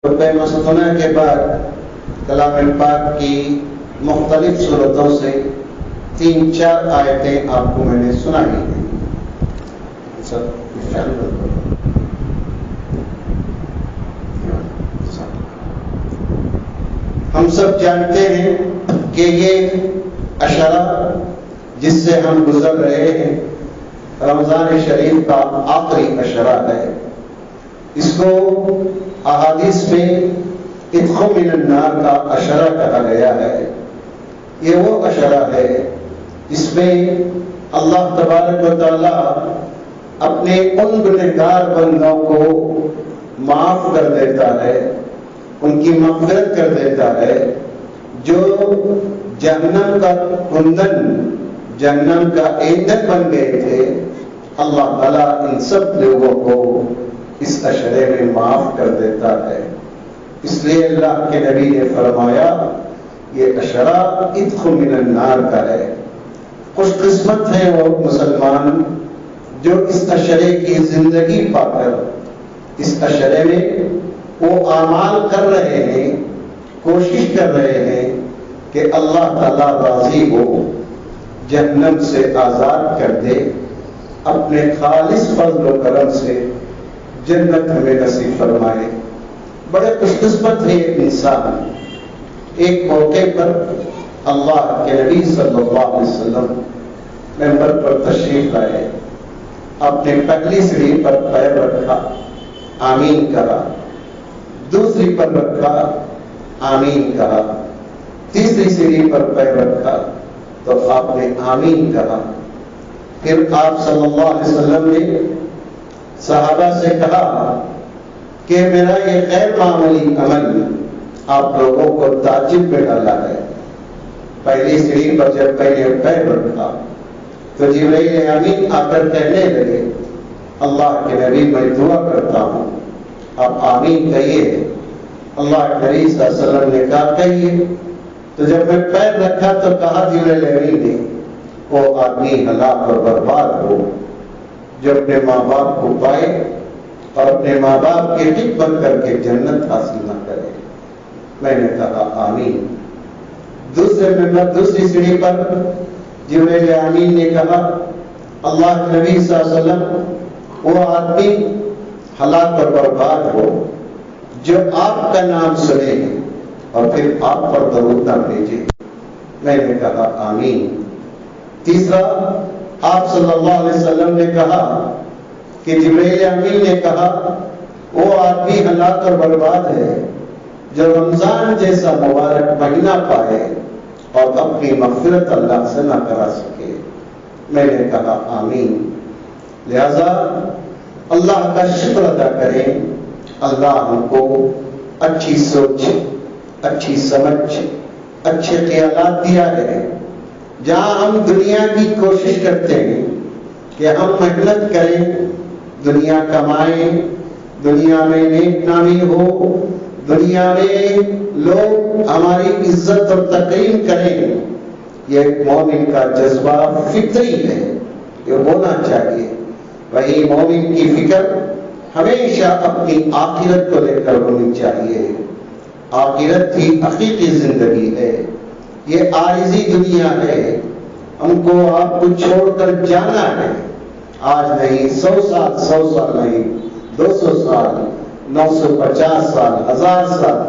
خطبہ مستونہ کے بعد کلام پاک کی مختلف صورتوں سے 3-4 آیتیں آپ کو میں نے سنائی ہیں. ہم سب جانتے ہیں کہ یہ عشرہ جس سے ہم گزر رہے ہیں رمضان شریف کا آخری عشرہ ہے. اس کو احادیث میں ادخلوا من النار کا عشرہ کہا گیا ہے. یہ وہ عشرہ ہے جس میں اللہ تبارک و تعالی اپنے ان گنہگار بندوں کو معاف کر دیتا ہے، ان کی مغفرت کر دیتا ہے جو جہنم کا کندن، جہنم کا ایندھن بن گئے تھے. اللہ تعالیٰ ان سب لوگوں کو اس عشرے میں معاف کر دیتا ہے. اس لیے اللہ کے نبی نے فرمایا یہ عشرہ ادخلوا من النار کا ہے. خوش قسمت ہے وہ مسلمان جو اس عشرے کی زندگی پا کر اس عشرے میں وہ اعمال کر رہے ہیں، کوشش کر رہے ہیں کہ اللہ تعالیٰ راضی ہو، جہنم سے آزاد کر دے، اپنے خالص فضل و کرم سے جنت ہمیں نصیب فرمائے. بڑے خوش قسمت ہے ایک انسان. ایک موقع پر اللہ کے نبی صلی اللہ علیہ وسلم ممبر پر تشریف لائے. اپنے پہلی سیڑھی پر پیر رکھا، آمین کہا. دوسری پر رکھا، آمین کہا. تیسری سیڑھی پر پیر رکھا تو آپ نے آمین کہا. پھر آپ صلی اللہ علیہ وسلم نے صحابہ سے کہا کہ میرا یہ غیر معمولی عمل آپ لوگوں کو تعجب میں ڈالا ہے. پہلی سیڑھی پر جب پہلے پیر رکھا تو جبرائیل امین آ کر کہنے لگے اللہ کے نبی میں دعا کرتا ہوں آپ آمین کہیے. اللہ کے نبی صلی اللہ علیہ وسلم نے کہا کہیے. تو جب میں پیر رکھا تو کہا جبرائیل امین نے وہ آدمی ہلاک اور برباد ہو جو اپنے ماں باپ کو پائے اور اپنے ماں باپ کی خدمت کر کے جنت حاصل نہ کرے. میں نے کہا آمین. دوسری سیڑھی پر جبرائیل امین نے کہا اللہ کے نبی صلی اللہ علیہ وسلم وہ آدمی ہلاک اور برباد ہو جو آپ کا نام سنے اور پھر آپ پر درود نہ بھیجے. میں نے کہا آمین. تیسرا آپ صلی اللہ علیہ وسلم نے کہا کہ جبرائیل امین نے کہا وہ آدمی ہلاک اور برباد ہے جو رمضان جیسا مبارک مہینہ پائے اور اپنی مغفرت اللہ سے نہ کرا سکے. میں نے کہا آمین. لہذا اللہ کا شکر ادا کریں. اللہ ہم کو اچھی سوچ، اچھی سمجھ، اچھے خیالات دیا ہے. جہاں ہم دنیا کی کوشش کرتے ہیں کہ ہم محنت کریں، دنیا کمائیں، دنیا میں نیک نامی ہو، دنیا میں لوگ ہماری عزت اور تکریم کریں، یہ ایک مومن کا جذبہ فطری ہے، یہ ہونا چاہیے. وہی مومن کی فکر ہمیشہ اپنی آخرت کو لے کر ہونی چاہیے. آخرت ہی حقیقی زندگی ہے. یہ عارضی دنیا ہے، ہم کو آپ کو چھوڑ کر جانا ہے. آج نہیں 100 سال نہیں 200 سال 950 سال 1000 سال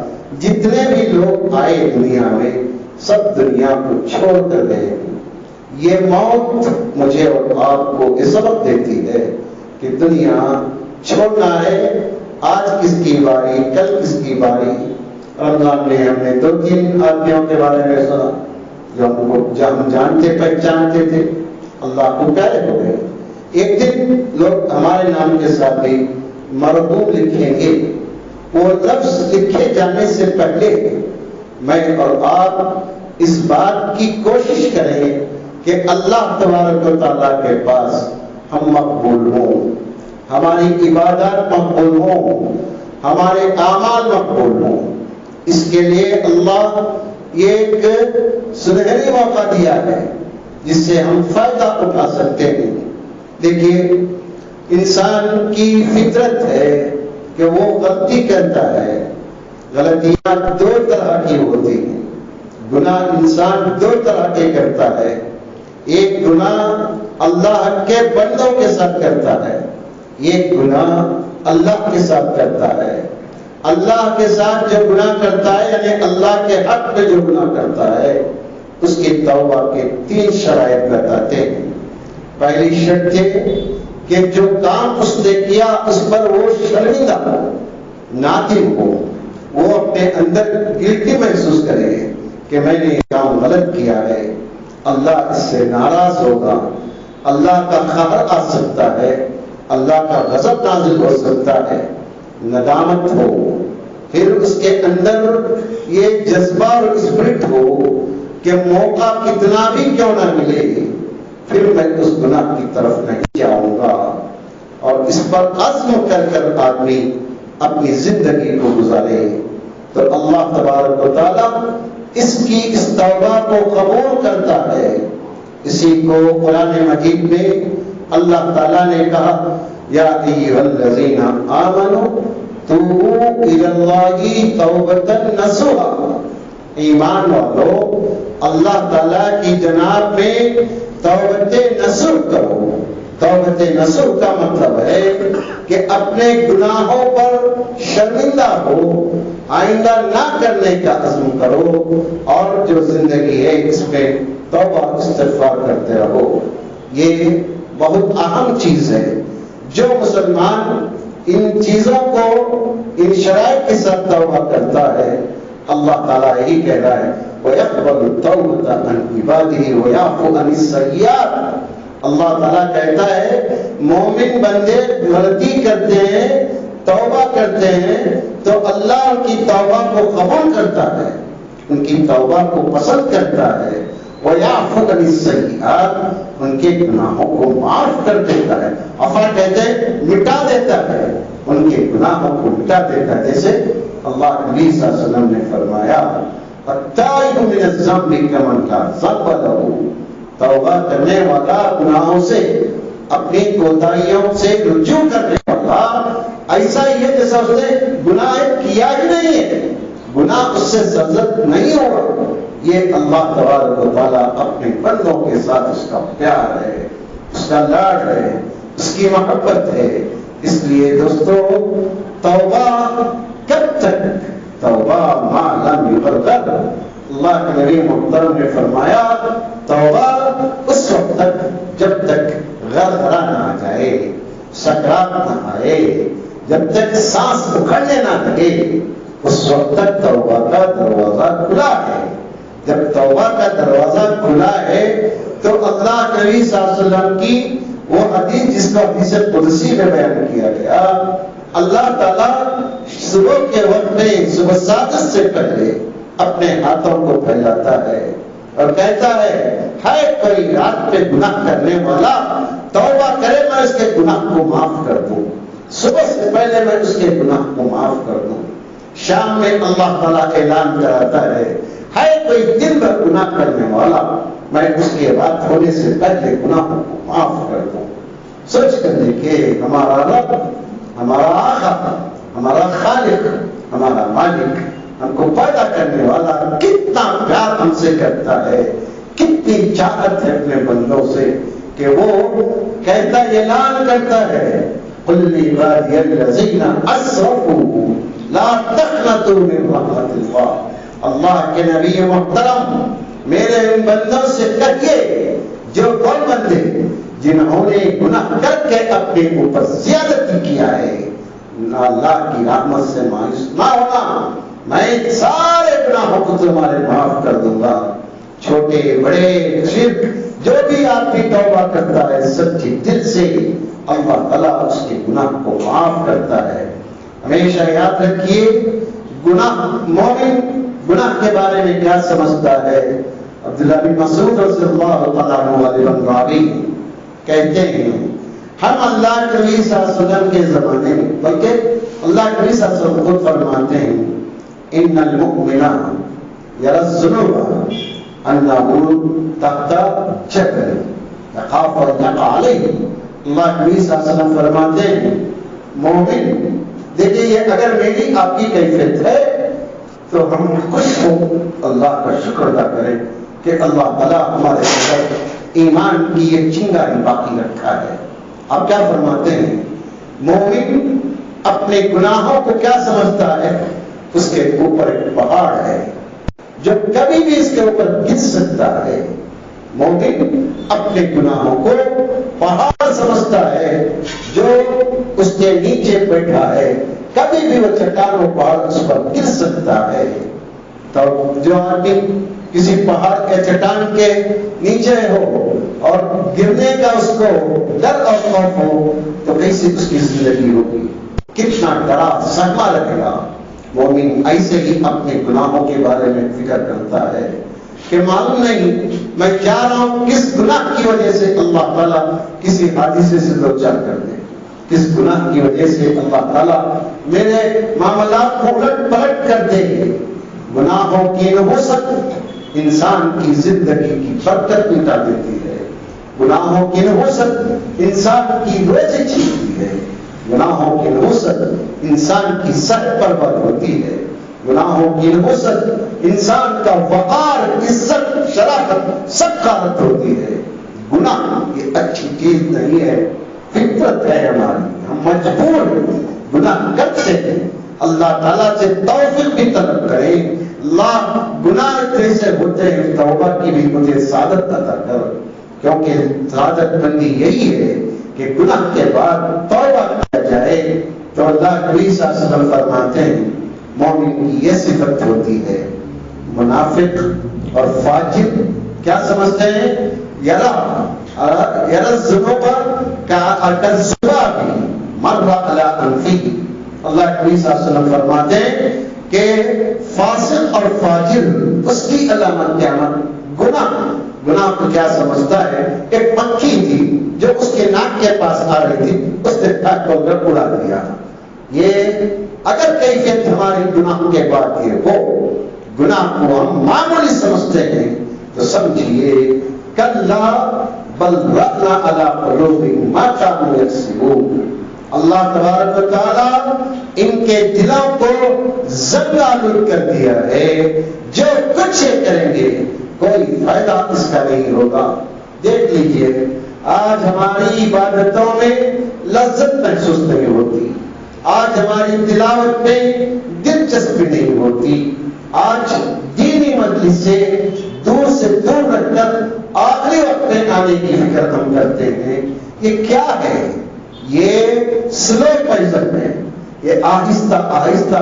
جتنے بھی لوگ آئے دنیا میں سب دنیا کو چھوڑ کر گئے. یہ موت مجھے اور آپ کو یہ سبق دیتی ہے کہ دنیا چھوڑنا ہے. آج کس کی باری، کل کس کی باری. رمضان میں ہم نے 2-3 آدمیوں کے بارے میں سنا جو ہم جانتے پہچانتے تھے، اللہ کو پیارے ہو گئے. ایک دن لوگ ہمارے نام کے ساتھ بھی مرحوم لکھیں گے. وہ لفظ لکھے جانے سے پہلے میں اور آپ اس بات کی کوشش کریں کہ اللہ تبارک و تعالیٰ کے پاس ہم مقبول ہوں، ہماری عبادات مقبول ہوں، ہمارے اعمال مقبول ہوں. اس کے لیے اللہ یہ ایک سنہری موقع دیا ہے جس سے ہم فائدہ اٹھا سکتے ہیں. دیکھیے انسان کی فطرت ہے کہ وہ غلطی کرتا ہے، غلطیاں دو طرح کی ہوتی ہیں، گناہ انسان دو طرح کے کرتا ہے، ایک گناہ اللہ کے بندوں کے ساتھ کرتا ہے، ایک گناہ اللہ کے ساتھ کرتا ہے۔ اللہ کے ساتھ جو گناہ کرتا ہے یعنی اللہ کے حق میں جو گناہ کرتا ہے اس کی توبہ کے 3 شرائط بتاتے ہیں۔ پہلی شرط ہے کہ جو کام اس نے کیا اس پر وہ شرمندہ ہو، نادم ہو، وہ اپنے اندر گلٹی محسوس کرے کہ میں نے یہ کام غلط کیا ہے، اللہ اس سے ناراض ہوگا، اللہ کا قہر آ سکتا ہے، اللہ کا غضب نازل ہو سکتا ہے، ندامت ہو، پھر اس کے اندر یہ جذبہ اور اسپرٹ ہو کہ موقع کتنا بھی کیوں نہ ملے پھر میں اس گناہ کی طرف نہیں جاؤں گا، اور اس پر عزم کر کر آدمی اپنی زندگی کو گزارے تو اللہ تبارک و تعالیٰ اس کی اس توبہ کو قبول کرتا ہے۔ اسی کو قرآن مجید میں اللہ تعالیٰ نے کہا یا ایھا الذین آمنوا توبوا الی اللہ توبۃ نصوحا، ایمان والو اللہ تعالیٰ کی جناب میں توبۃ نصوح کرو۔ توبۃ نصوح کا مطلب ہے کہ اپنے گناہوں پر شرمندہ ہو، آئندہ نہ کرنے کا عزم کرو، اور جو زندگی ہے اس میں توبہ استغفار کرتے رہو۔ یہ بہت اہم چیز ہے۔ جو مسلمان ان چیزوں کو ان شرائط کے ساتھ توبہ کرتا ہے اللہ تعالیٰ یہی کہہ رہا ہے وَيَقْبَلُ التَّوْبَةَ عَنْ عِبَادِهِ وَيَعْفُو عَنِ السَّيِّئَاتِ، اللہ تعالیٰ کہتا ہے مومن بندے غلطی کرتے ہیں، توبہ کرتے ہیں تو اللہ ان کی توبہ کو قبول کرتا ہے، ان کی توبہ کو پسند کرتا ہے، وَيَعْفُو عَنِ السَّيِّئَاتِ، ان کے گناہوں کو معاف کر دیتا ہے، عفا کہتے ہیں مٹا دیتا ہے، ان کے گناہوں کو مٹا دیتا ہے۔ جیسے اللہ نبی صلی اللہ علیہ وسلم نے فرمایا التائب من الذنب کمن لا ذنب لہ، توبہ کرنے والا گناہوں سے اپنی کوتاہیوں سے رجوع کرنے والا ایسا ہی ہے جیسا اس نے گناہ کیا ہی نہیں ہے، گناہ اس سے سرزد نہیں ہوا۔ یہ اللہ تبارک و تعالیٰ اپنے بندوں کے ساتھ اس کا پیار ہے، اس کا لاڈ ہے، اس کی محبت ہے۔ اس لیے دوستو توبہ کب تک؟ توبہ ما لم یغرغر، اللہ کے نبی محترم نے فرمایا توبہ اس وقت تک جب تک غرغرہ نہ آ جائے، سکرات نہ آئے، جب تک سانس اکھڑنے نہ لگے اس وقت تک توبہ کا دروازہ کھلا ہے۔ جب توبہ کا دروازہ کھلا ہے تو اللہ کے نبی صلی اللہ علیہ وسلم کی وہ حدیث جس کو حدیث قدسی میں بیان کیا گیا، اللہ تعالیٰ صبح کے وقت میں صبح سادس سے پہلے اپنے ہاتھوں کو پھیلاتا ہے اور کہتا ہے کوئی رات پہ گناہ کرنے والا توبہ کرے میں اس کے گناہ کو معاف کر دوں، صبح سے پہلے میں اس کے گناہ کو معاف کر دوں۔ شام میں اللہ تعالیٰ اعلان کراتا ہے کوئی دن بھر گناہ کرنے والا میں اس کے بعد ہونے سے پہلے گناہوں کو معاف کر دوں۔ سوچ کر دیکھیں ہمارا رب، ہمارا آقا، ہمارا خالق، ہمارا مالک، ہم کو پیدا کرنے والا کتنا پیار ہم سے کرتا ہے، کتنی چاہت ہے اپنے بندوں سے کہ وہ کہتا ہے، اعلان کرتا ہے قُلْ لِعِبَادِيَ الَّذِينَ أَسْرَفُوا لَا تَقْنَطُوا مِن رَحْمَتِ اللَّهِ، اللہ کے نبی محترم میرے ان بندوں سے کہیے جو وہ بندے جنہوں نے گناہ کر کے اپنے اوپر زیادتی کیا ہے، اللہ کی رحمت سے مایوس نہ ہونا، میں سارے گناہوں کو تمہارے معاف کر دوں گا، چھوٹے بڑے شرک جو بھی آدمی توبہ کرتا ہے سچے دل سے اللہ تعالیٰ اس کے گناہ کو معاف کرتا ہے۔ ہمیشہ یاد رکھیے گناہ، مومن گناہ کے بارے میں کیا سمجھتا ہے؟ عبداللہ بن مسعود رضی اللہ تعالیٰ عنہ کہتے ہیں ہم اللہ کے نبی صلی اللہ علیہ وسلم کے زمانے میں، بلکہ اللہ کے نبی صلی اللہ علیہ وسلم خود فرماتے ہیں ان المؤمن یری الذنوب انه تحت جبل يخاف ان يقع عليه، اللہ کے نبی صلی اللہ علیہ وسلم فرماتے ہیں مومن دیکھیے یہ اگر میری آپ کی کیفیت ہے تو ہم خوش ہو اللہ کا شکر ادا کریں کہ اللہ تعالیٰ ہمارے اندر ایمان کی یہ چنگاری باقی رکھا ہے۔ آپ کیا فرماتے ہیں؟ مومن اپنے گناہوں کو کیا سمجھتا ہے؟ اس کے اوپر ایک پہاڑ ہے جو کبھی بھی اس کے اوپر گر سکتا ہے۔ مومن اپنے گناہوں کو پہاڑ سمجھتا ہے جو اس کے نیچے بیٹھا ہے، کبھی بھی وہ چٹان و پہاڑ اس پر گر سکتا ہے۔ تو جو آدمی کسی پہاڑ کے چٹان کے نیچے ہو اور گرنے کا اس کو ڈر اور خوف ہو تو کیسے اس کی زندگی ہوگی، کتنا ڈرا صدمہ لگے گا۔ مومن ایسے ہی اپنے گناہوں کے بارے میں فکر کرتا ہے کہ معلوم نہیں میں جا رہا ہوں کس گناہ کی وجہ سے اللہ تعالیٰ کسی حادثے سے دوچار کر دے، کس گناہ کی وجہ سے اللہ تعالیٰ میرے معاملات کو الٹ پلٹ کر دے۔ گناہوں کی نحوست انسان کی زندگی کی برکت مٹا دیتی ہے، گناہوں کی نحوست انسان کی روزی چھینتی ہے، گناہوں کی نحوست انسان کی صحت برباد ہوتی ہے، گناہوں کی نحوست انسان کا وقار، عزت، شرافت سب غارت ہوتی ہے۔ گناہ یہ اچھی چیز نہیں ہے، فطرت ہے ہماری، ہم مجبور گناہ کرتے ہیں۔ اللہ تعالیٰ سے توفیق بھی طلب کریں، اللہ گناہ جیسے ہوتے ہیں توبہ کی بھی مجھے سعادت عطا کر، کیونکہ سعادت مندی یہی ہے کہ گناہ کے بعد توبہ کیا جائے۔ تو اللہ نبی صلی اللہ علیہ وسلم فرماتے ہیں مومن کی یہ صفت ہوتی ہے۔ منافق اور فاجر کیا سمجھتے ہیں؟ یرا الذنوب کالذباب مر علی انفہ۔ اللہ نبی صلی اللہ علیہ وسلم فرماتے ہیں کہ فاسق اور فاجر اس کی علامت قیامت گناہ کو کیا سمجھتا ہے؟ ایک پنکھی تھی جو اس کے ناک کے پاس آ رہی تھی، اس نے ٹھاک کو اڑا دیا۔ یہ اگر کیفیت ہماری گناہ کے بعد یہ ہو، گناہ کو ہم معمولی سمجھتے ہیں تو سمجھیے کلا بل رأنا علی قلوبہم ما کانوا یکسبون۔ اللہ تبارک و تعالیٰ ان کے دلوں کو زنگ آلود کر دیا ہے، جو کچھ یہ کریں گے کوئی فائدہ اس کا نہیں ہوگا۔ دیکھ لیجئے آج ہماری عبادتوں میں لذت محسوس نہیں ہوتی، آج ہماری تلاوت میں دلچسپی نہیں ہوتی، آج دینی مجلس سے دور رکھ کر آخری وقت میں آنے کی فکر ہم کرتے ہیں۔ یہ کیا ہے؟ یہ سلو پوائزن ہے، یہ آہستہ آہستہ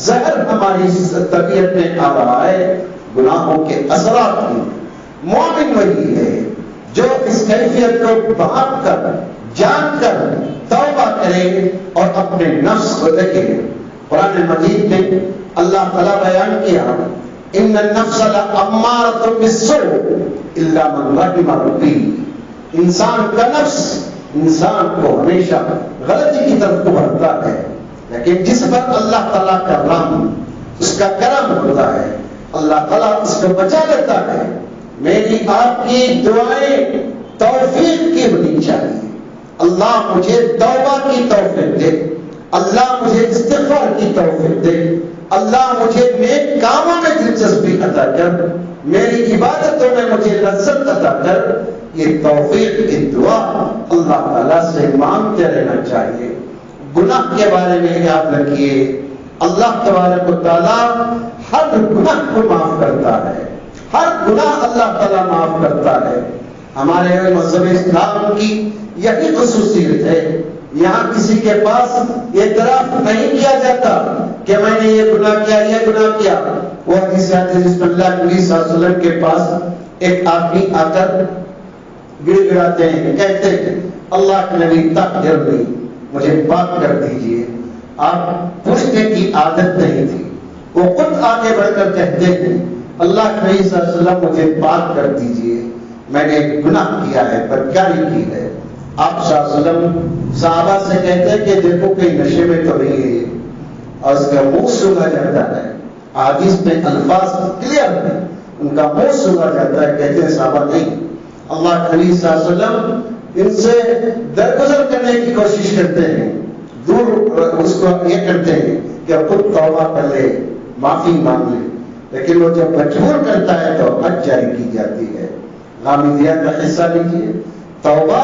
زہر ہماری طبیعت میں آ رہا ہے گناہوں کے اثرات کی۔ مومن وہی ہے جو اس کیفیت کو بھانپ کر جان کر توبہ کرے اور اپنے نفس کو دیکھے۔ قرآن مجید میں اللہ تعالیٰ بیان کیا ان النفس لامارۃ بالسوء الا من رحم ربی۔ انسان کا نفس انسان کو ہمیشہ غلطی کی طرف ابھارتا ہے، لیکن جس پر اللہ تعالیٰ کا رحم، اس کا کرم ہوتا ہے، اللہ تعالیٰ اس کو بچا لیتا ہے۔ میری آپ کی دعائیں توفیق کی ہونی چاہیے۔ اللہ مجھے توبہ کی توفیق دے، اللہ مجھے استغفار کی توفیق دے، اللہ مجھے نیک کاموں میں دلچسپی عطا کر، میری عبادتوں میں مجھے لذت عطا کر۔ یہ توفیق کی دعا اللہ تعالیٰ سے مانگتے رہنا چاہیے۔ گناہ کے بارے میں یاد رکھیے اللہ تبارک و تعالیٰ ہر گناہ کو معاف کرتا ہے، ہر گناہ اللہ تعالیٰ معاف کرتا ہے۔ ہمارے مذہب اسلام کی یہی خصوصیت ہے، یہاں کسی کے پاس اعتراف نہیں کیا جاتا کہ میں نے یہ گناہ کیا، یہ گناہ کیا۔ وہ حدیث آتی ہے جس میں اللہ نبی صلی اللہ علیہ وسلم کے پاس ایک آدمی آ کر گڑ گڑاتے ہیں، کہتے ہیں اللہ کے نبی طہرنی، مجھے پاک کر دیجئے۔ آپ پوچھنے کی عادت نہیں تھی، وہ خود آگے بڑھ کر کہتے ہیں اللہ کے نبی صلی اللہ علیہ وسلم مجھے پاک کر دیجئے، میں نے گناہ کیا ہے، بدکاری کی ہے۔ آپ صلی اللہ علیہ وسلم صحابہ سے کہتے ہیں کہ دیکھو کہیں نشے میں تو نہیں ہے، اور اس کا منہ سونگا جاتا ہے۔ حدیث میں الفاظ کلیئر ہیں، ان کا منہ سونگا جاتا ہے، کہتے ہیں صحابہ نہیں۔ اللہ کے نبی صلی اللہ علیہ وسلم ان سے درگزر کرنے کی کوشش کرتے ہیں، دور اس کو یہ کرتے ہیں کہ خود توبہ کر لے، معافی مانگ لے، لیکن وہ جب مجبور کرتا ہے تو حد جاری کی جاتی ہے۔ غامدیہ کا حصہ لیجیے، توبہ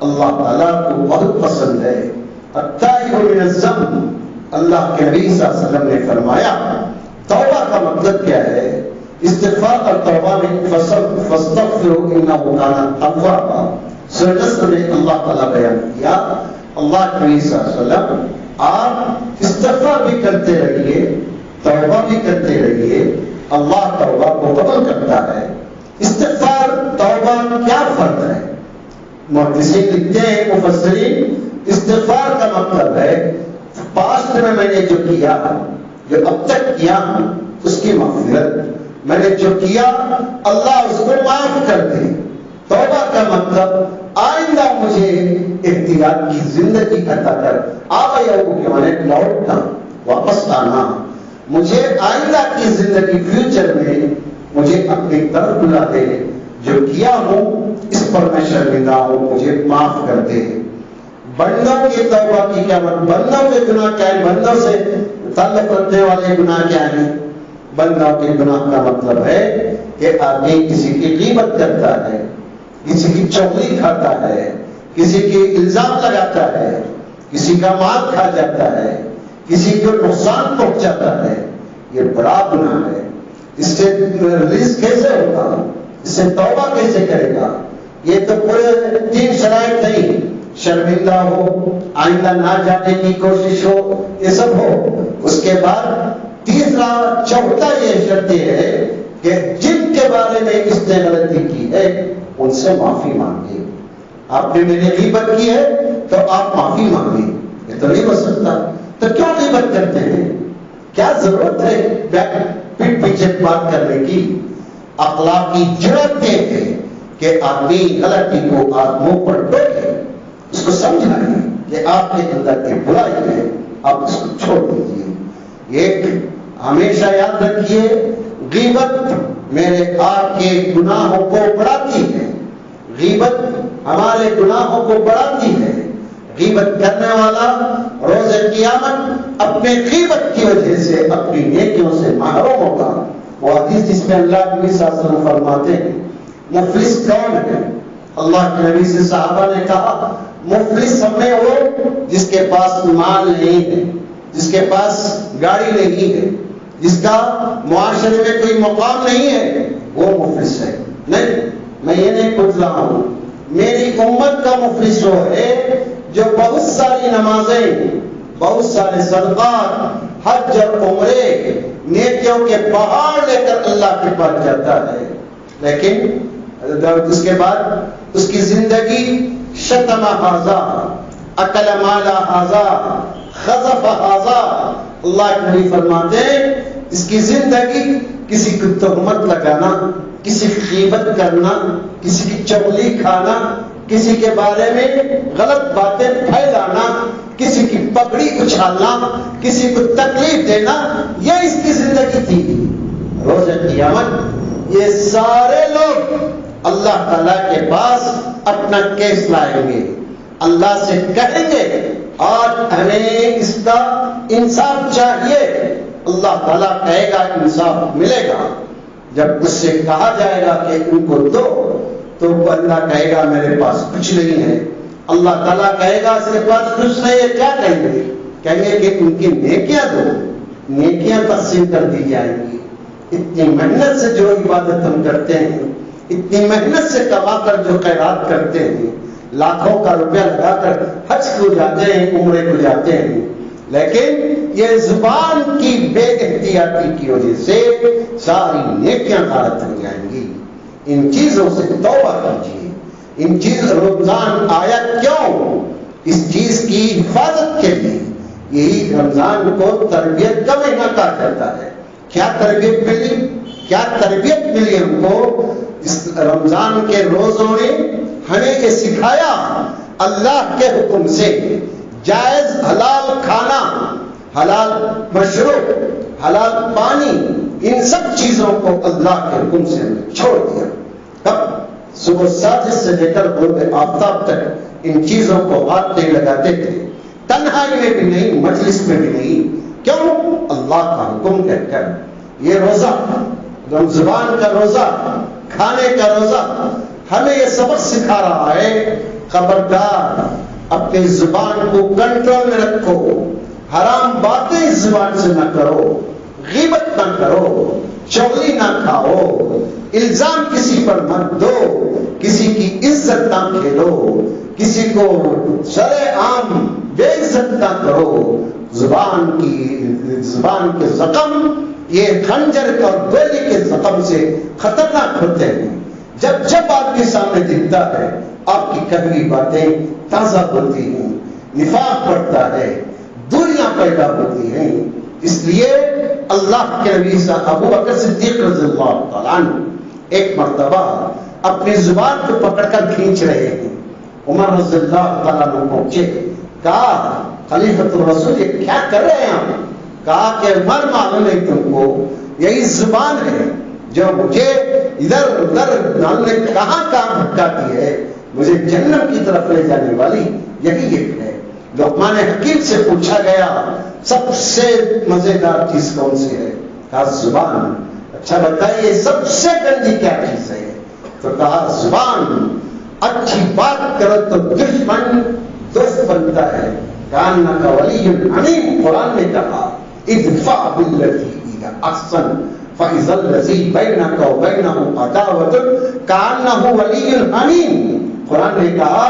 اللہ تعالیٰ کو بہت پسند ہے۔ التائب من الذنب، اللہ کے نبی صلی اللہ علیہ وسلم نے فرمایا توبہ کا مطلب کیا ہے؟ استغفار اور توبہ میں فاستغفروا انہ کان توابا، سورۃ نصر میں اللہ تعالیٰ بیان کیا اللہ کے نبی صلی اللہ علیہ وسلم آپ استغفار بھی کرتے رہیے، توبہ بھی کرتے رہیے، اللہ توبہ کو قبول کرتا ہے۔ استغفار توبہ کیا فرق ہے؟ محدثین لکھتے ہیں، مفسرین، استغفار کا مطلب ہے پاسٹ میں نے جو کیا، جو اب تک کیا اس کی مغفرت، میں نے جو کیا اللہ اس کو معاف کر دے۔ توبہ کا مطلب آئندہ مجھے احتیاط کی زندگی عطا کر، کے معنی لوٹنا، واپس آنا، مجھے آئندہ کی زندگی فیوچر میں مجھے اپنی طرف بلا دے، جو کیا ہوں اس پر میں شرمندہ ہوں، مجھے معاف کر دے۔ بندوں کی توبہ کی کیا مطلب؟ بندوں کے گناہ کیا ہے؟ بندوں سے تعلق رکھنے والے گناہ کیا ہیں؟ بندوں کے گناہ کا مطلب ہے کہ آدمی کسی کی غیبت کرتا ہے، کسی کی چغلی کھاتا ہے، کسی کی الزام لگاتا ہے، کسی کا مال کھا جاتا ہے، کسی کو نقصان پہنچاتا ہے، یہ بڑا گناہ ہے۔ اس سے ریلیز کیسے ہوگا؟ اس سے توبہ کیسے کرے گا؟ یہ تو پورے 3 شرائط نہیں، شرمندہ ہو، آئندہ نہ جانے کی کوشش ہو، یہ سب ہو۔ اس کے بعد تیسرا چوتھا یہ شرط ہے کہ جن کے بارے میں اس نے غلطی کی ہے ان سے معافی مانگے۔ آپ نے میری غیبت کی ہے تو آپ معافی مانگے، یہ تو نہیں ہو سکتا، تو کیوں غیبت کرتے ہیں؟ کیا ضرورت ہے پیٹ پیچھے بات کرنے کی؟ اخلاقی جرات یہ ہے کہ آدمی غلطی کو منہ پر ٹوکے، اس کو سمجھائیں کہ آپ کے اندر ایک برائی ہے، آپ اس کو چھوڑ دیجیے۔ ایک ہمیشہ یاد رکھیے، غیبت میرے آپ کے گناہوں کو بڑھاتی ہے، غیبت ہمارے گناہوں کو بڑھاتی ہے۔ غیبت کرنے والا روز قیامت اپنے غیبت کی وجہ سے اپنی نیکیوں سے محروم ہوگا۔ وہ حدیث جس میں اللہ کے نبی صلی اللہ علیہ وسلم فرماتے ہیں مفلس کون ہے؟ اللہ کے نبی سے صحابہ نے کہا مفلس ہم میں وہ جس کے پاس مال نہیں ہے، جس کے پاس گاڑی نہیں ہے، جس کا معاشرے میں کوئی مقام نہیں ہے، وہ مفلس ہے۔ نہیں، میں یہ نہیں پوچھ رہا ہوں، میری امت کا مفلس وہ ہے جو بہت ساری نمازیں، بہت سارے صدقات، حج اور عمرے، نیکیوں کے پہاڑ لے کر اللہ کے پاس جاتا ہے، لیکن اس کے بعد اس کی زندگی شتم ھذا، اکل مال ھذا، خذف ھذا۔ اللہ کے نبی فرماتے ہیں اس کی زندگی کسی کو تہمت لگانا، کسی کی غیبت کرنا، کسی کی چغلی کھانا، کسی کے بارے میں غلط باتیں پھیلانا، کسی کی پگڑی اچھالنا، کسی کو تکلیف دینا، یہ اس کی زندگی تھی۔ روز قیامت یہ سارے لوگ اللہ تعالیٰ کے پاس اپنا کیس لائیں گے، اللہ سے کہیں گے آج ہمیں اس کا انصاف چاہیے۔ اللہ تعالیٰ کہے گا انصاف ملے گا۔ جب اس سے کہا جائے گا کہ ان کو دو تو بندہ کہے گا میرے پاس کچھ نہیں ہے۔ اللہ تعالیٰ کہے گا اس کے پاس کچھ نہیں ہے، کیا کہیں گے؟ کہیں گے کہ ان کی نیکیاں دو، نیکیاں تقسیم کر دی جائیں گی۔ اتنی محنت سے جو عبادت ہم کرتے ہیں، اتنی محنت سے کما کر جو خیرات کرتے ہیں، لاکھوں کا روپیہ لگا کر حج کو جاتے ہیں، عمرے کو جاتے ہیں، لیکن یہ زبان کی بے احتیاطی کی وجہ سے ساری نیکیاں غارت ہو جائیں گی۔ ان چیزوں سے توبہ کیجیے۔ ان چیز رمضان آیا کیوں؟ اس چیز کی حفاظت کے لیے۔ یہی رمضان کو تربیت کا مہینہ کہا جاتا ہے۔ کیا تربیت ملی؟ کیا تربیت ملی ہم کو؟ اس رمضان کے روزوں نے ہمیں یہ سکھایا اللہ کے حکم سے جائز حلال کھانا، حلال مشروب، حلال پانی، ان سب چیزوں کو اللہ کے حکم سے ہم نے چھوڑ دیا۔ کب؟ صبح 7 سے لے کر غروب آفتاب تک ان چیزوں کو ہاتھ نہیں لگاتے تھے، تنہائی میں بھی نہیں، مجلس میں بھی نہیں۔ کیوں؟ اللہ اللہ کا حکم کہہ کر یہ روزہ، زبان کا روزہ، کھانے کا روزہ ہمیں یہ سبق سکھا رہا ہے، خبردار اپنی زبان کو کنٹرول میں رکھو، حرام باتیں اس زبان سے نہ کرو، غیبت نہ کرو، چغلی نہ کھاؤ، الزام کسی پر مت دو، کسی کی عزت نہ کھیلو، کسی کو شرع عام بے عزت نہ کرو۔ زبان کے زخم یہ خنجر اور گولی کے زخم سے خطرناک ہوتے ہیں۔ جب آپ کے سامنے دکھتا ہے آپ کی کڑوی باتیں تازہ ہوتی ہیں، نفاق بڑھتا ہے، دوریاں پیدا ہوتی ہیں۔ اس لیے اللہ کے نبی صاحب ابو بکر صدیق رضی اللہ تعالیٰ عنہ ایک مرتبہ اپنی زبان کو پکڑ کر کھینچ رہے ہیں۔ عمر رضی اللہ تعالیٰ عنہ پہنچے، کہا خلیفۃ الرسول یہ کیا کر رہے ہیں آپ؟ کہا کہ عمر معلوم ہے تم کو یہی زبان ہے جو مجھے ادھر ادھر کہاں بھٹکاتی ہے، مجھے جہنم کی طرف لے جانے والی یہی ایک ہے۔ لقمان حکیم سے پوچھا گیا سب سے مزیدار چیز کون سی ہے؟ کہا زبان۔ اچھا بتائیے سب سے گندی کیا چیز ہے؟ تو کہا زبان۔ اچھی بات کرو تو دشمن دوست بنتا ہے، کانک ولی حمیم۔ قرآن نے کہا ادفع باللتی ہی احسن فاذا الذی بینک وبینہ عداوۃ کانہ ولی حمیم۔ قرآن نے کہا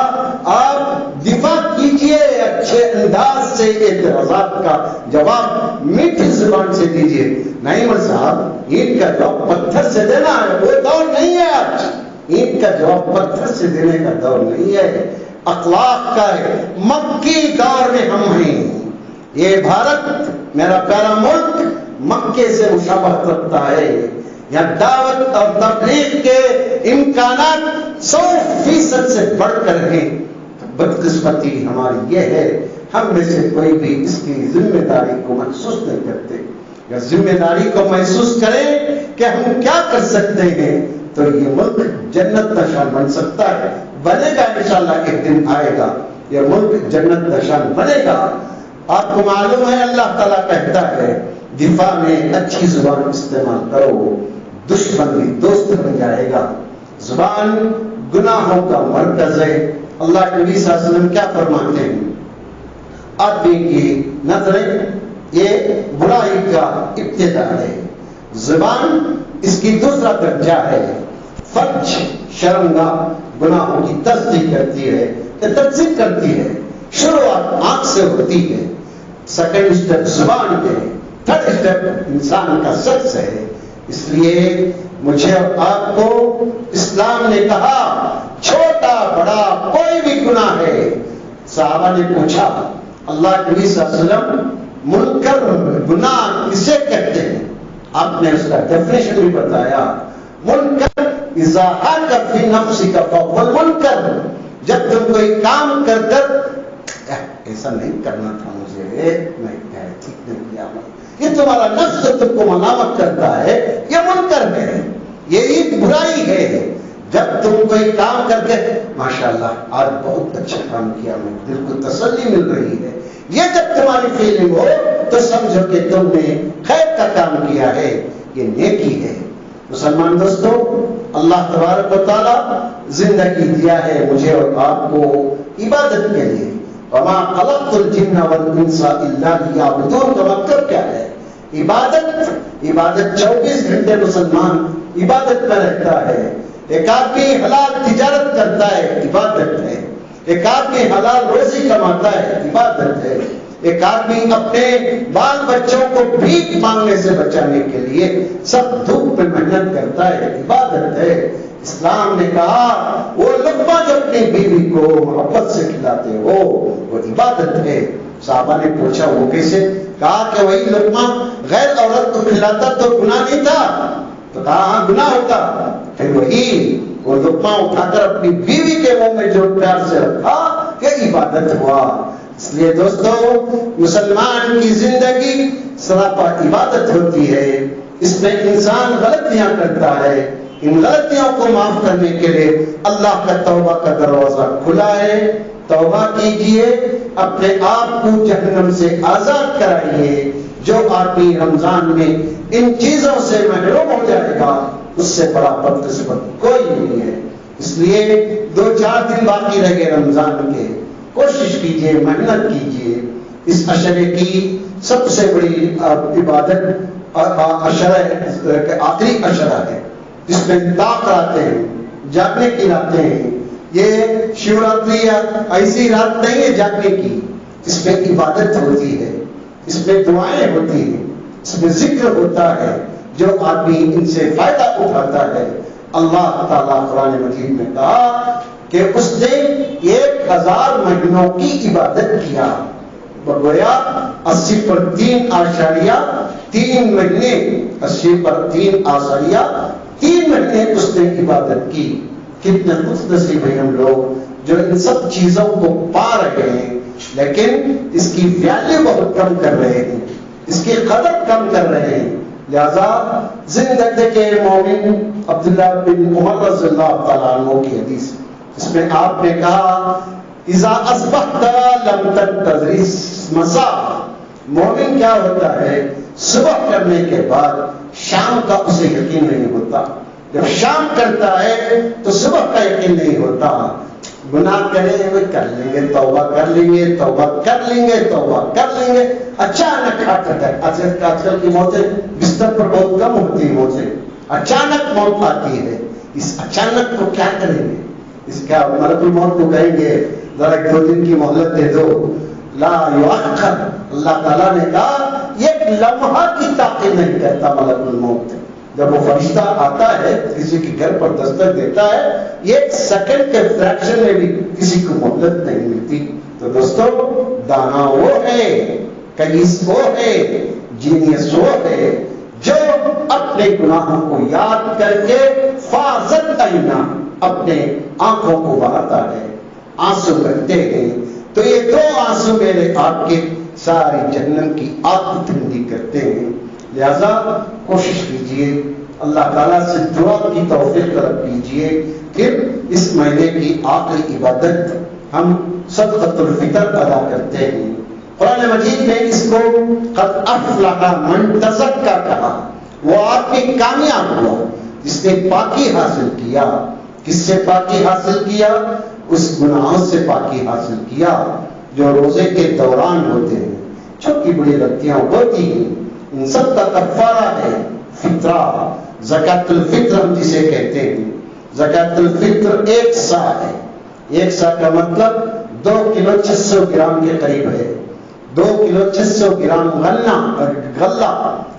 آپ دفاع کیجئے اچھے انداز سے، اعتراضات کا جواب میٹھی زبان سے دیجئے۔ نہیں مول صاحب اینٹ کا جواب پتھر سے دینا ہے، وہ دور نہیں ہے آج۔ اینٹ کا جواب پتھر سے دینے کا دور نہیں ہے، اخلاق کا ہے۔ مکی دور میں ہم ہیں۔ یہ بھارت میرا پیارا ملک مکے سے مشابہت رکھتا ہے۔ یہاں دعوت اور تبلیغ کے امکانات 100% سے بڑھ کر ہیں۔ بدقسمتی ہماری یہ ہے ہم میں سے کوئی بھی اس کی ذمہ داری کو محسوس نہیں کرتے۔ یا ذمہ داری کو محسوس کریں کہ ہم کیا کر سکتے ہیں تو یہ ملک جنت نشان بن سکتا ہے، بنے گا انشاءاللہ۔ ایک دن آئے گا یہ ملک جنت نشان بنے گا۔ آپ کو معلوم ہے اللہ تعالیٰ کہتا ہے دفاع میں اچھی زبان استعمال کرو، دشمن بھی دوست بن جائے گا۔ زبان گناہوں کا مرکز ہے۔ اللہ کے نبی صلی اللہ علیہ وسلم کیا فرماتے ہیں؟ آدمی کی نظریں یہ برائی کا ابتدا ہے، زبان اس کی دوسرا درجہ ہے۔ فرج شرمگاہ گناہوں کی تصدیق کرتی ہے، تجزیہ کرتی ہے۔ شروعات آنکھ سے ہوتی ہے، سیکنڈ اسٹیپ زبان ہے، تھرڈ اسٹیپ انسان کا سچ سے ہے۔ اس لیے مجھے اور آپ کو اسلام نے کہا چھوٹا بڑا کوئی بھی گناہ ہے۔ صحابہ نے پوچھا اللہ کے نبی صلی اللہ علیہ وسلم منکر گناہ کسے کہتے ہیں؟ آپ نے اس کا ڈیفینیشن بھی بتایا۔ منکر اذا حاک فی نفسک فهو المنکر، جب تم کوئی کام کر کر ایسا نہیں کرنا تھا مجھے، میں ٹھیک نہیں کیا، یہ تمہارا نفس تم کو ملامت کرتا ہے، یہ منکر ہے، یہ ایک برائی ہے۔ جب تم کوئی کام کر کے ماشاءاللہ آج بہت اچھا کام کیا، میں دل کو تسلی مل رہی ہے، یہ جب تمہاری فیلنگ ہو تو سمجھو کہ تم نے خیر کا کام کیا ہے، یہ نیکی ہے۔ مسلمان دوستو، اللہ تبارک و تعالیٰ زندگی دیا ہے مجھے اور آپ کو عبادت کے لیے۔ وما خلقت الجن والانس الا لیعبدون کا مطلب کیا ہے؟ عبادت 24 گھنٹے مسلمان عبادت میں رہتا ہے۔ ایک آدمی حلال تجارت کرتا ہے، عبادت ہے۔ ایک آدمی حلال روزی کماتا ہے، عبادت ہے۔ ایک آدمی اپنے بال بچوں کو بھیک مانگنے سے بچانے کے لیے سب دھوپ میں محنت کرتا ہے، عبادت ہے۔ اسلام نے کہا وہ لقمہ جو اپنی بیوی کو محبت سے کھلاتے ہو وہ عبادت ہے۔ صحابہ نے پوچھا وہ کیسے؟ کہا کہ وہی لقمہ غیر عورت کو کھلاتا تو گناہ نہیں تھا؟ تو کہا ہاں گناہ ہوتا، پھر وہی وہ لقمہ اٹھا کر اپنی بیوی کے منہ میں جو پیار سے رکھا یہ عبادت ہوا۔ اس لیے دوستو مسلمان کی زندگی سراپا عبادت ہوتی ہے۔ اس میں انسان غلطیاں کرتا ہے، ان غلطیوں کو معاف کرنے کے لیے اللہ کا توبہ کا دروازہ کھلا ہے۔ توبہ کیجئے، اپنے آپ کو جہنم سے آزاد کرائیے، جو آدمی رمضان میں ان چیزوں سے محروم ہو جائے گا اس سے بڑا بدقسمت کوئی نہیں ہے۔ اس لیے 2-4 دن باقی رہ گئے رمضان کے، کوشش کیجئے، محنت کیجئے۔ اس عشرے کی سب سے بڑی عبادت عشرہ آخری عشرہ ہے، جس میں طاق آتے ہیں، جاگنے کی راتیں ہیں۔ یہ شیوراتری یا ایسی رات نہیں ہے جاگنے کی، اس میں عبادت ہوتی ہے، اس میں دعائیں ہوتی ہیں، اس میں ذکر ہوتا ہے۔ جو آدمی ان سے فائدہ اٹھاتا ہے، اللہ تعالیٰ قرآن مجید میں کہا کہ اس نے 1000 مہینوں کی عبادت کیا، گویا 80 پر 3.3 مہینے، 80 پر 3 مہینے اس نے عبادت کی۔ کتنے خوش نصیب ہیں ہم لوگ جو ان سب چیزوں کو پا رہے ہیں، لیکن اس کی ویلیو بہت کم کر رہے ہیں، اس کی قدر کم کر رہے ہیں۔ لہذا زندگی کے مومن عبداللہ بن عمر رضی اللہ تعالیٰ عنہ کی حدیث، اس میں آپ نے کہا اذا اصبحت لم تنتظر المساء، مومن کیا ہوتا ہے صبح کرنے کے بعد شام کا اسے یقین نہیں ہوتا، جب شام کرتا ہے تو صبح کا یقین نہیں ہوتا۔ گناہ کریں وہ کر لیں گے، توبہ کر لیں گے، توبہ کر لیں گے، توبہ کر لیں گے، اچانک آج کل کی موتیں بستر پر بہت کم ہوتی ہیں، موتیں اچانک موت آتی ہے۔ اس اچانک کو کیا کریں گے؟ اس کا ملک الموت کو کہیں گے ذرا 2 دن کی مہلت دے دو، لا یؤخر۔ اللہ تعالیٰ نے کہا ایک لمحہ کی طاقت نہیں کرتا ملک الموت۔ جب وہ فرشتہ آتا ہے کسی کے گھر پر دستک دیتا ہے، 1 سیکنڈ کے فریکشن میں بھی کسی کو مہلت نہیں ملتی۔ تو دوستو، دانا وہ ہے، کئیس وہ ہے، جینیس وہ ہے جو اپنے گناہوں کو یاد کر کے فاضت عینا، اپنے آنکھوں کو بہاتا ہے، آنسو کرتے ہیں۔ تو یہ 2 آنسو میرے آپ کے ساری جہنم کی آگ ٹھنڈی کرتے ہیں۔ لہذا کوشش کیجئے، اللہ تعالیٰ سے دعا کی توفیق طلب کیجئے۔ پھر اس مہینے کی آخری عبادت ہم صدقۃ الفطر ادا کرتے ہیں۔ قرآن مجید میں اس کو قد افلح من تزکا کہا، وہ آدمی کامیاب ہوا جس نے پاکی حاصل کیا۔ کس سے پاکی حاصل کیا؟ اس گناہوں سے پاکی حاصل کیا جو روزے کے دوران ہوتے ہیں، چھوٹی بڑی غلطیاں ہوتی ہیں، ان سب کا کفارہ ہے فطرہ، زکوٰۃ الفطر ہم جسے کہتے ہیں۔ زکوٰۃ الفطر 1 سا ہے، 1 سا کا مطلب 2 کلو 600 گرام کے قریب ہے۔ 2 کلو 600 گرام غلہ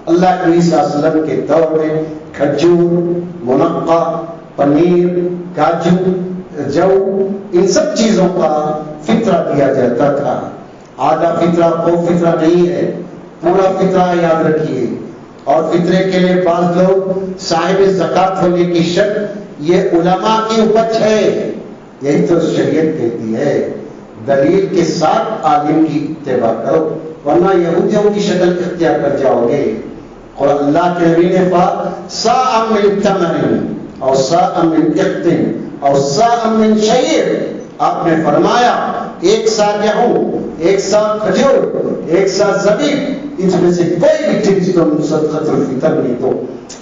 اللہ کے نبی صلی اللہ علیہ وسلم کے دور میں کھجور، منقع، پنیر، کاجو، جو، ان سب چیزوں کا فطرہ دیا جاتا تھا۔ آدھا فطرہ وہ فطرہ نہیں ہے، پورا فطرہ یاد رکھیے۔ اور فطرے کے لیے بعض لوگ صاحب زکوٰۃ ہونے کی شرط یہ علماء کی اپج ہے، یہی تو شریعت کہتی ہے۔ دلیل کے ساتھ عالم کی اتباع کرو، ورنہ یہودیوں کی شکل اختیار کر جاؤ گے۔ اور اللہ کے نبی نے کہا ساء من تمر اور ساء من قط اور ساء من شعیر، آپ نے فرمایا 1 سا گیہوں، 1 سا کھجور، 1 سا زبیب، ان میں سے کوئی بھی چیز تم صدقۃ الفطر نہیں دو۔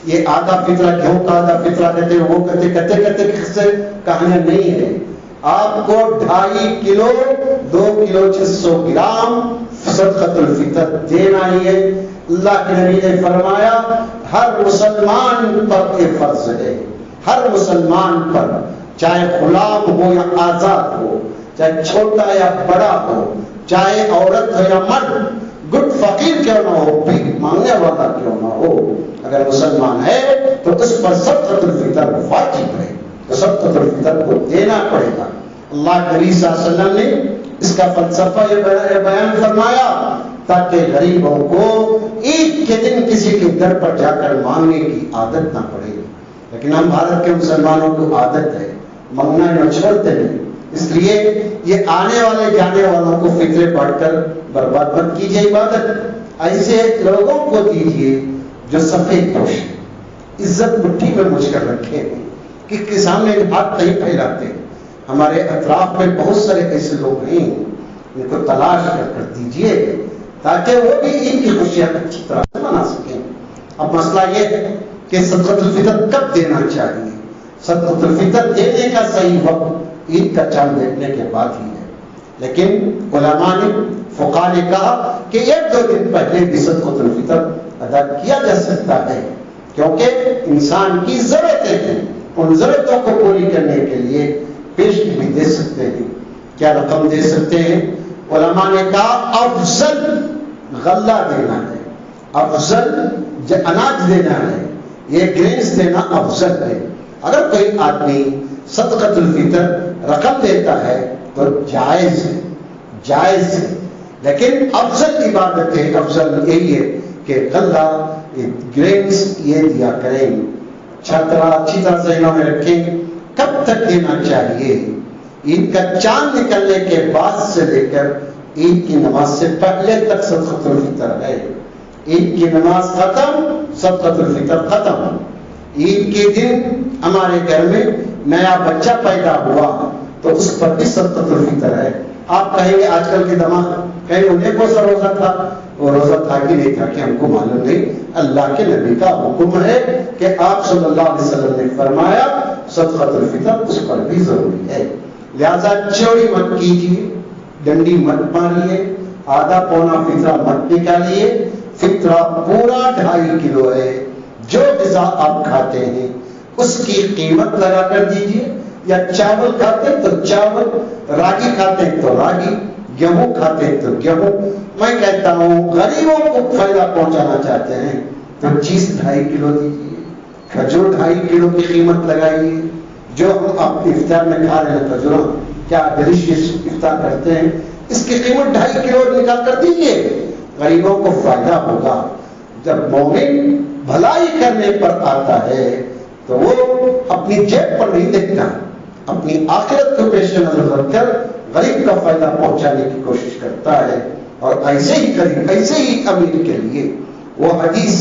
یہ آدھا فطرہ گیہوں کا آدھا فطرہ کہتے ہیں، وہ کہتے قصے کہانیاں نہیں ہے۔ آپ کو 2.5 کلو 2 کلو 600 گرام صدقۃ الفطر دینا ہی ہے۔ اللہ کے نبی نے فرمایا ہر مسلمان پر یہ فرض ہے، ہر مسلمان پر، چاہے غلام ہو یا آزاد ہو، چاہے چھوٹا یا بڑا ہو، چاہے عورت ہو یا مرد، گٹ فقیر کیوں نہ ہو، بھیک مانگنے والا کیوں نہ ہو، اگر مسلمان ہے تو اس پر صدقۃ الفطر واجب ہے، تو صدقۃ الفطر کو دینا پڑے گا۔ اللہ کے نبی صلی اللہ علیہ وسلم نے اس کا فلسفہ یہ بیان فرمایا تاکہ غریبوں کو عید کے دن کسی کے گھر پر جا کر مانگنے کی عادت نہ پڑے۔ لیکن ہم بھارت کے مسلمانوں کو عادت ہے مانگنا نہ چھوڑتے ہیں، اس لیے یہ آنے والے جانے والوں کو فطرے بانٹ کر برباد مت کیجیے عبادت، ایسے لوگوں کو دیجیے جو سفید پوش ہیں، عزت مٹھی میں مجھ کر رکھے ہیں، کس کے سامنے ہاتھ نہیں پھیلاتے۔ ہمارے اطراف میں بہت سارے ایسے لوگ ہیں، ان کو تلاش کر دیجیے، تاکہ وہ بھی عید کی خوشیاں اچھی طرح سے منا سکیں. اب مسئلہ یہ ہے کہ صدقۃ الفطر کب دینا چاہیے. صدقۃ الفطر دینے کا صحیح وقت عید کا چاند دیکھنے کے بعد ہی ہے، لیکن علماء نے فقہاء نے کہا کہ 1-2 دن پہلے بھی صدقۃ الفطر ادا کیا جا سکتا ہے، کیونکہ انسان کی ضرورتیں ہیں، ان ضرورتوں کو پوری کرنے کے لیے پیشگی بھی دے سکتے ہیں. کیا رقم دے سکتے ہیں؟ علماء نے کہا افضل غلہ دینا ہے، افضل اناج دینا ہے، یہ گرینز دینا افضل ہے. اگر کوئی آدمی صدقۃ الفطر رقم دیتا ہے تو جائز ہے، جائز ہے، لیکن افضل عبادت ہے، افضل یہی ہے کہ غلہ گرینز یہ دیا کریں. اچھی طرح ذہنوں میں رکھیں کب تک دینا چاہیے. عید کا چاند نکلنے کے بعد سے لے کر عید کی نماز سے پہلے تک صدقۃ الفطر ہے. عید کی نماز ختم، صدقۃ الفطر ختم. عید کے دن ہمارے گھر میں نیا بچہ پیدا ہوا تو اس پر بھی صدقۃ الفطر ہے. آپ کہیں گے آج کل کے دماغ کہیں انہیں کون سا روزہ تھا، وہ روزہ تھا کہ نہیں تھا کہ ہم کو معلوم نہیں. اللہ کے نبی کا حکم ہے کہ آپ صلی اللہ علیہ وسلم نے فرمایا صدقۃ الفطر اس پر بھی ضروری ہے. لہذا چوری مت کیجیے، ڈنڈی مت ماریے، آدھا پونا فطرہ مت نکالیے. فطرہ پورا 2.5 کلو ہے. جو غذا آپ کھاتے ہیں اس کی قیمت لگا کر دیجیے. یا چاول کھاتے ہیں تو چاول، راگی کھاتے ہیں تو راگی، گیہوں کھاتے ہیں تو گیہوں. میں کہتا ہوں غریبوں کو فائدہ پہنچانا چاہتے ہیں تو چیز 2.5 کلو دیجیے، کھجور 2.5 کلو کی قیمت لگائیے. جو ہم آپ افطار میں کھا رہے ہیں کھجورا، کیا ڈیلیشیس افطار کرتے ہیں، اس کی قیمت 2.5 کلو نکال کر دیجیے، غریبوں کو فائدہ ہوگا. جب مومن بھلائی کرنے پر آتا ہے تو وہ اپنی جیب پر نہیں دیکھتا، اپنی آخرت کو پیش نظر رکھ کر غریب کا فائدہ پہنچانے کی کوشش کرتا ہے. اور ایسے ہی غریب، ایسے ہی امیر کے لیے وہ حدیث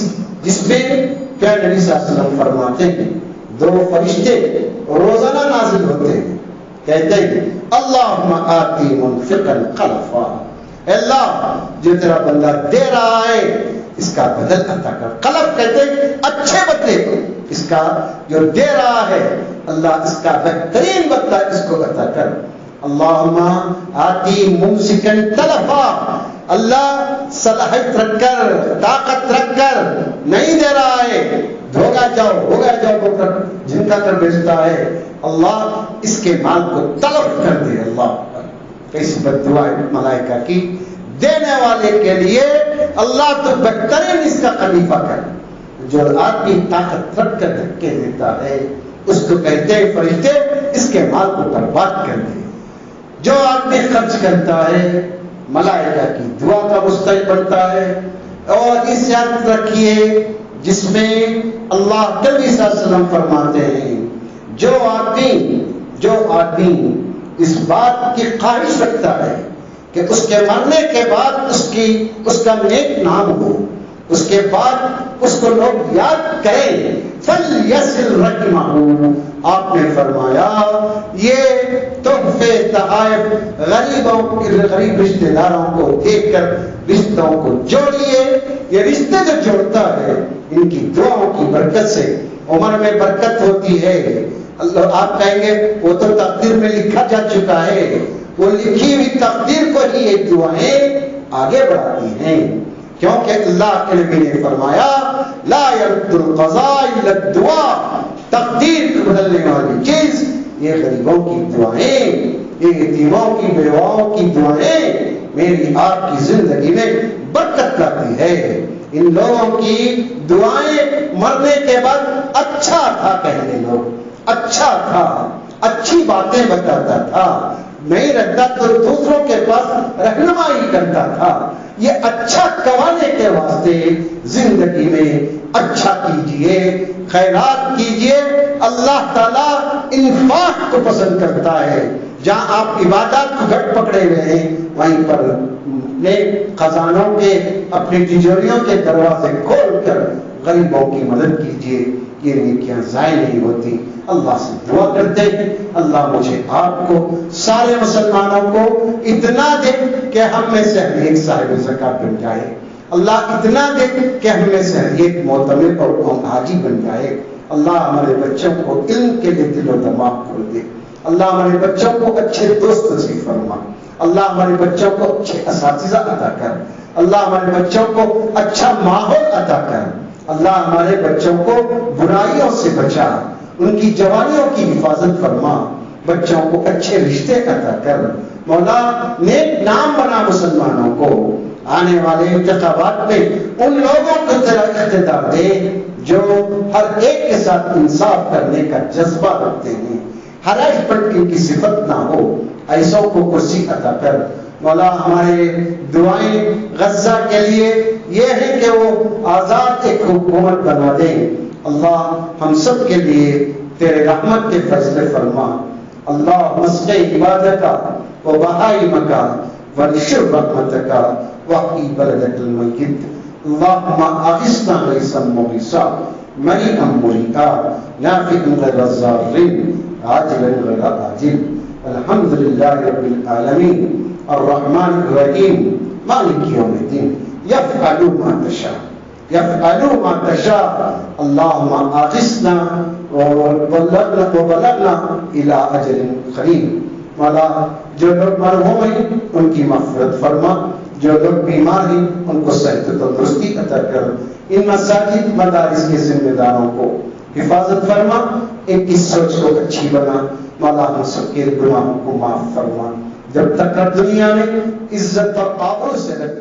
جس میں پیارے نبی صلی اللہ علیہ وسلم فرماتے ہیں 2 فرشتے روزانہ نازل ہوتے ہیں، کہتے ہیں اللہم آتی منفقا خلفا، اللہ جو تیرا بندہ دے رہا ہے اس کا بدل عطا کر. خلف کہتے ہیں اچھے بدلے، اس کا جو دے رہا ہے اللہ اس کا بہترین بدلہ اس کو عطا کر. اللہم آتی ممسکن تلفا، اللہ صلاحیت رکھ کر، طاقت رکھ کر نہیں دے رہا ہے، دھوگا جاؤ ہوگا جاؤ کو کر جن کا کر بیچتا ہے، اللہ اس کے مال کو تلف کر دے. اللہ کیسی بد دعا ہے ملائکہ کی. دینے والے کے لیے اللہ تو بہترین اس کا خلیفہ کر. جو آدمی طاقت رکھ کر دھکے دیتا ہے اس کو کہتے ہیں فرشتے اس کے مال کو برباد کر دے. جو آدمی خرچ کرتا ہے ملائکہ کی دعا کا مستحق بنتا ہے. اور اس یاد رکھیے جس میں اللہ کے نبی صلی اللہ علیہ وسلم فرماتے ہیں جو آدمی اس بات کی خواہش رکھتا ہے کہ اس کے مرنے کے بعد اس کا نیک نام ہو، اس کے بعد اس کو لوگ یاد کریں، فَلْيَصِلْ رَحِمَهُ، آپ نے فرمایا یہ تحفے تحائف غریب رشتہ داروں کو دے کر رشتوں کو جوڑیے. یہ رشتے جو جوڑتا ہے ان کی دعاؤں کی برکت سے عمر میں برکت ہوتی ہے. اللہ آپ کہیں گے وہ تو تقدیر میں لکھا جا چکا ہے، وہ لکھی ہوئی تقدیر کو ہی یہ دعائیں آگے بڑھاتی ہیں، کیونکہ اللہ کے نبی نے فرمایا لا يرد القضاء الا الدعاء، تقدیر کو بدلنے والی چیز یہ غریبوں کی دعائیں، یہ یتیموں کی بیواؤں کی دعائیں میری آپ کی زندگی میں برکت لاتی ہے. ان لوگوں کی دعائیں مرنے کے بعد اچھا تھا کہنے لوگ، اچھا تھا، اچھی باتیں بتاتا تھا، نہیں رہتا تو دوسروں کے پاس رہنمائی کرتا تھا. یہ اچھا کمانے کے واسطے زندگی میں اچھا کیجئے، خیرات کیجئے. اللہ تعالیٰ انفاق کو پسند کرتا ہے. جہاں آپ عبادات کو گھٹ پکڑے ہوئے ہیں وہیں پر اپنے خزانوں کے، اپنی تجوریوں کے دروازے کھول کر غریبوں کی مدد کیجیے، یہ نیکیاں ضائع نہیں ہوتی۔ اللہ سے دعا کرتے ہیں اللہ مجھے آپ کو سارے مسلمانوں کو اتنا دے کہ ہم میں سے ہر ایک صاحب زکات بن جائے، اللہ اتنا دے کہ ہم میں سے ہر ایک معتمر اور حاجی بن جائے۔ اللہ ہمارے بچوں کو علم کے لیے دل و دماغ کھول دے، اللہ ہمارے بچوں کو اچھے دوست نصیب فرما، اللہ ہمارے بچوں کو اچھے اساتذہ عطا کر، اللہ ہمارے بچوں کو اچھا ماحول عطا کر، اللہ ہمارے بچوں کو برائیوں سے بچا، ان کی جوانیوں کی حفاظت فرما، بچوں کو اچھے رشتے عطا کر، مولا نیک نام بنا مسلمانوں کو، آنے والے انتخابات میں ان لوگوں کو تیرا اقتدار دے جو ہر ایک کے ساتھ انصاف کرنے کا جذبہ رکھتے ہیں، حرائش پٹ کی صفت نہ ہو، ایسوں کو کرسی عطا کر۔ مولا ہمارے دعائیں غزہ کے لیے یہ ہے کہ وہ آزاد ایک حکومت بنا دیں، اللہ ہم سب کے لیے تیرے رحمت کے فیصلے فرما۔ اللہ مسق عبادت کا و بہائی مکا ونشر رحمت کا وحی بلدت المیت، اللہم اغثنا غیثا مغیثا مریئا مریئا نافعا غیر ضار عاجلا غیر آجل، الحمدللہ رب العالمین الرحمن الرحیم مالک یوم الدین، یفعل ما تشاء یفعل ما تشاء، اللہم اغثنا وبلغنا الى اجل قریب۔ مولا جو لوگ مرحوم ہیں ان کی مغفرت فرما، جو لوگ بیمار ہیں ان کو صحت و تندرستی عطا کر، ان مساجد مدارس کے ذمہ داروں کو حفاظت فرما، ان کی سوچ کو اچھی بنا، مولا ہم سب کے گناہوں کو معاف فرما، جب تک دنیا میں عزت اور آبرو سے رکھ